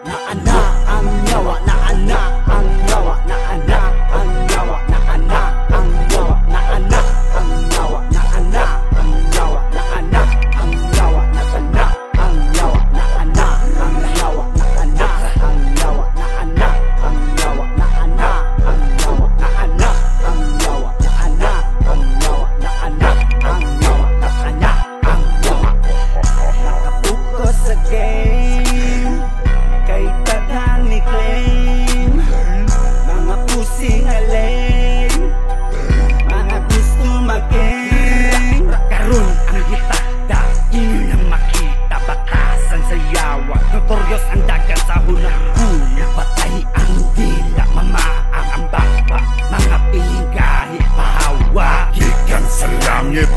Naana ang yawa, naana ang yawa, naana ang yawa, naana ang yawa, naana ang yawa, naana ang yawa, naana ang yawa, naana ang yawa, naana ang yawa, naana ang yawa, naana ang yawa, naana ang yawa, naana ang yawa, naana ang yawa, naana ang yawa, naana ang yawa. Nakapokus sa game kay taghang ni claim mga pusing alin, mga gusto mag-game. Karon ang hitada, inyo nang makita, batasan sa yawa, notoryos ang dagan sa hunahuna. Patay ang dila, mamaang ang baba, mga pinggahi pahawa, gikan sa langit.